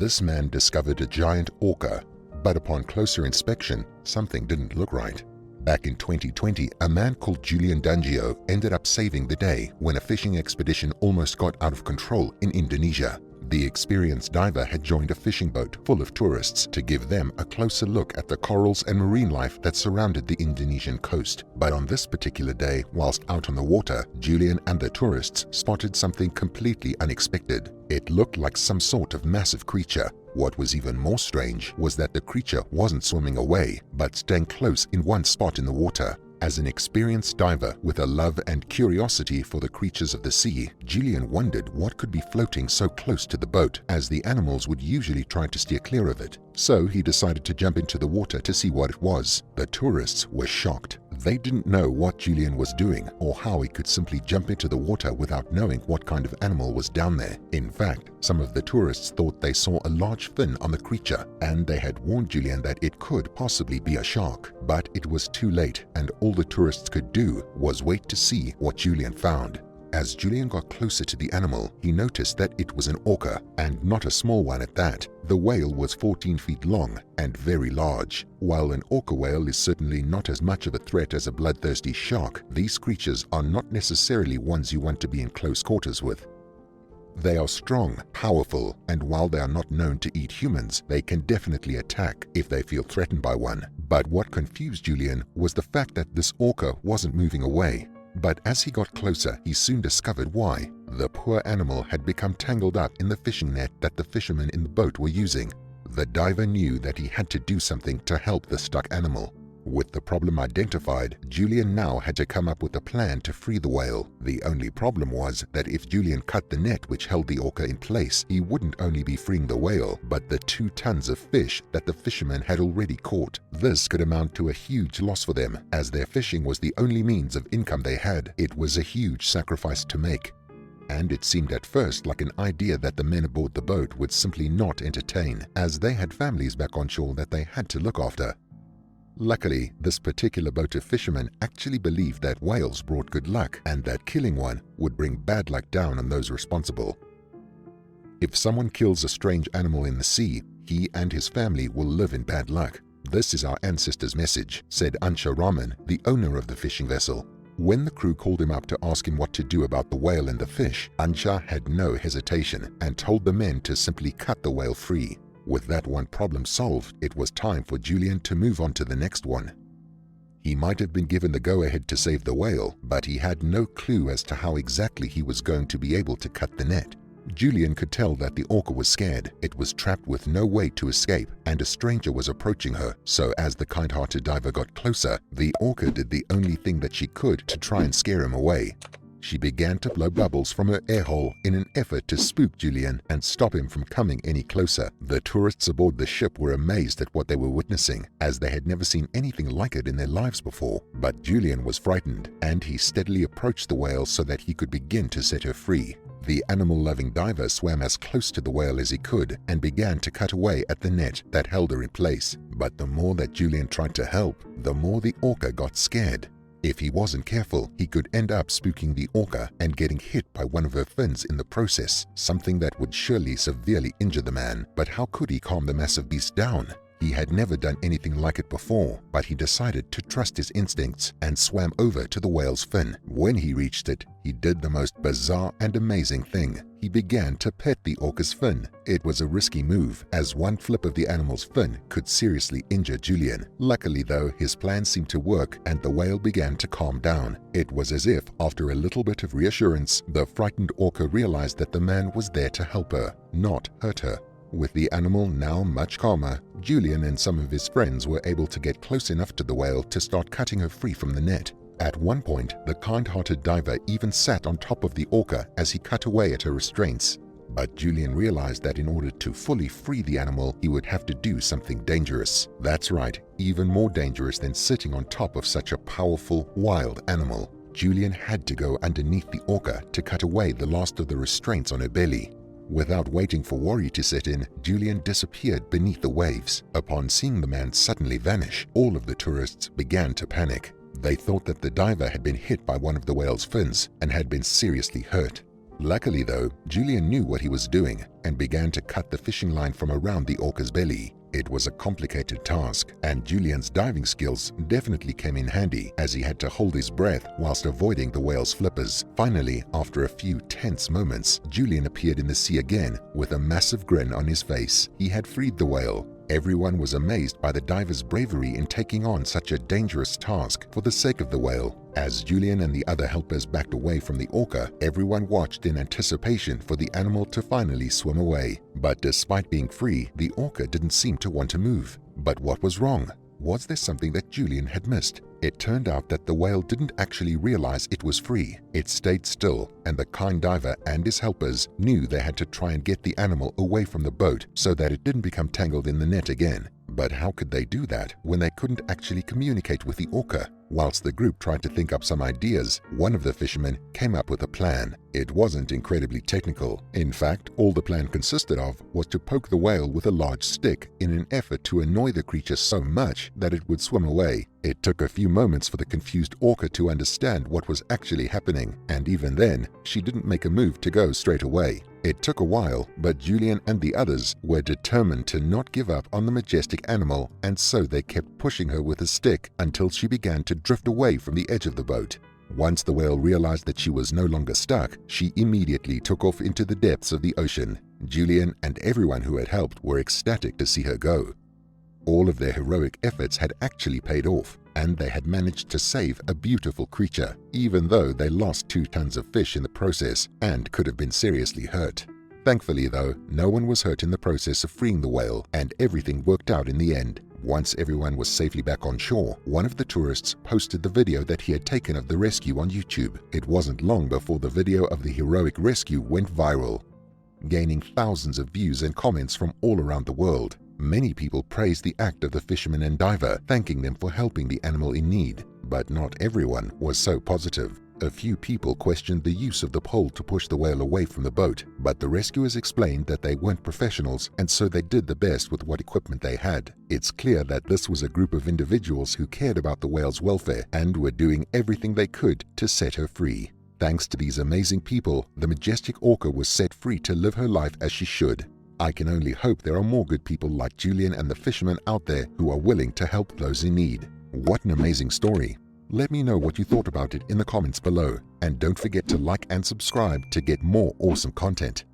This man discovered a giant orca, but upon closer inspection, something didn't look right. Back in 2020, a man called Julian Dungio ended up saving the day when a fishing expedition almost got out of control in Indonesia. The experienced diver had joined a fishing boat full of tourists to give them a closer look at the corals and marine life that surrounded the Indonesian coast. But on this particular day, whilst out on the water, Julian and the tourists spotted something completely unexpected. It looked like some sort of massive creature. What was even more strange was that the creature wasn't swimming away, but staying close in one spot in the water. As an experienced diver with a love and curiosity for the creatures of the sea, Julian wondered what could be floating so close to the boat, as the animals would usually try to steer clear of it. So he decided to jump into the water to see what it was. The tourists were shocked. They didn't know what Julian was doing or how he could simply jump into the water without knowing what kind of animal was down there. In fact, some of the tourists thought they saw a large fin on the creature, and they had warned Julian that it could possibly be a shark. But it was too late, and all the tourists could do was wait to see what Julian found. As Julian got closer to the animal, he noticed that it was an orca, and not a small one at that. The whale was 14 feet long and very large. While an orca whale is certainly not as much of a threat as a bloodthirsty shark, these creatures are not necessarily ones you want to be in close quarters with. They are strong, powerful, and while they are not known to eat humans, they can definitely attack if they feel threatened by one. But what confused Julian was the fact that this orca wasn't moving away. But as he got closer, he soon discovered why. The poor animal had become tangled up in the fishing net that the fishermen in the boat were using. The diver knew that he had to do something to help the stuck animal. With the problem identified, Julian now had to come up with a plan to free the whale. The only problem was that if Julian cut the net which held the orca in place, he wouldn't only be freeing the whale, but the 2 tons of fish that the fishermen had already caught. This could amount to a huge loss for them, as their fishing was the only means of income they had. It was a huge sacrifice to make, and it seemed at first like an idea that the men aboard the boat would simply not entertain, as they had families back on shore that they had to look after. Luckily, this particular boat of fishermen actually believed that whales brought good luck and that killing one would bring bad luck down on those responsible. If someone kills a strange animal in the sea, he and his family will live in bad luck. This is our ancestors' message, said Ansha Raman, the owner of the fishing vessel. When the crew called him up to ask him what to do about the whale and the fish, Ansha had no hesitation and told the men to simply cut the whale free. With that one problem solved, it was time for Julian to move on to the next one. He might have been given the go-ahead to save the whale, but he had no clue as to how exactly he was going to be able to cut the net. Julian could tell that the orca was scared. It was trapped with no way to escape, and a stranger was approaching her. So as the kind-hearted diver got closer, the orca did the only thing that she could to try and scare him away. She began to blow bubbles from her air hole in an effort to spook Julian and stop him from coming any closer. The tourists aboard the ship were amazed at what they were witnessing, as they had never seen anything like it in their lives before. But Julian was frightened, and he steadily approached the whale so that he could begin to set her free. The animal-loving diver swam as close to the whale as he could and began to cut away at the net that held her in place. But the more that Julian tried to help, the more the orca got scared. If he wasn't careful, he could end up spooking the orca and getting hit by one of her fins in the process, something that would surely severely injure the man. But how could he calm the massive beast down? He had never done anything like it before, but he decided to trust his instincts and swam over to the whale's fin. When he reached it, he did the most bizarre and amazing thing. He began to pet the orca's fin. It was a risky move, as one flip of the animal's fin could seriously injure Julian. Luckily though, his plan seemed to work and the whale began to calm down. It was as if, after a little bit of reassurance, the frightened orca realized that the man was there to help her, not hurt her. With the animal now much calmer, Julian and some of his friends were able to get close enough to the whale to start cutting her free from the net. At one point, the kind-hearted diver even sat on top of the orca as he cut away at her restraints. But Julian realized that in order to fully free the animal, he would have to do something dangerous. That's right, even more dangerous than sitting on top of such a powerful, wild animal. Julian had to go underneath the orca to cut away the last of the restraints on her belly. Without waiting for worry to set in, Julian disappeared beneath the waves. Upon seeing the man suddenly vanish, all of the tourists began to panic. They thought that the diver had been hit by one of the whale's fins and had been seriously hurt. Luckily though, Julian knew what he was doing and began to cut the fishing line from around the orca's belly. It was a complicated task, and Julian's diving skills definitely came in handy as he had to hold his breath whilst avoiding the whale's flippers. Finally, after a few tense moments, Julian appeared in the sea again with a massive grin on his face. He had freed the whale. Everyone was amazed by the diver's bravery in taking on such a dangerous task for the sake of the whale. As Julian and the other helpers backed away from the orca, everyone watched in anticipation for the animal to finally swim away. But despite being free, the orca didn't seem to want to move. But what was wrong? Was there something that Julian had missed? It turned out that the whale didn't actually realize it was free. It stayed still, and the kind diver and his helpers knew they had to try and get the animal away from the boat so that it didn't become tangled in the net again. But how could they do that when they couldn't actually communicate with the orca? Whilst the group tried to think up some ideas, one of the fishermen came up with a plan. It wasn't incredibly technical. In fact, all the plan consisted of was to poke the whale with a large stick in an effort to annoy the creature so much that it would swim away. It took a few moments for the confused orca to understand what was actually happening, and even then, she didn't make a move to go straight away. It took a while, but Julian and the others were determined to not give up on the majestic animal, and so they kept pushing her with a stick until she began to drift away from the edge of the boat. Once the whale realized that she was no longer stuck, she immediately took off into the depths of the ocean. Julian and everyone who had helped were ecstatic to see her go. All of their heroic efforts had actually paid off, and they had managed to save a beautiful creature, even though they lost 2 tons of fish in the process and could have been seriously hurt. Thankfully though, no one was hurt in the process of freeing the whale, and everything worked out in the end. Once everyone was safely back on shore, one of the tourists posted the video that he had taken of the rescue on YouTube. It wasn't long before the video of the heroic rescue went viral, gaining thousands of views and comments from all around the world. Many people praised the act of the fisherman and diver, thanking them for helping the animal in need. But not everyone was so positive. A few people questioned the use of the pole to push the whale away from the boat, but the rescuers explained that they weren't professionals and so they did the best with what equipment they had. It's clear that this was a group of individuals who cared about the whale's welfare and were doing everything they could to set her free. Thanks to these amazing people, the majestic orca was set free to live her life as she should. I can only hope there are more good people like Julian and the fishermen out there who are willing to help those in need. What an amazing story! Let me know what you thought about it in the comments below, and don't forget to like and subscribe to get more awesome content.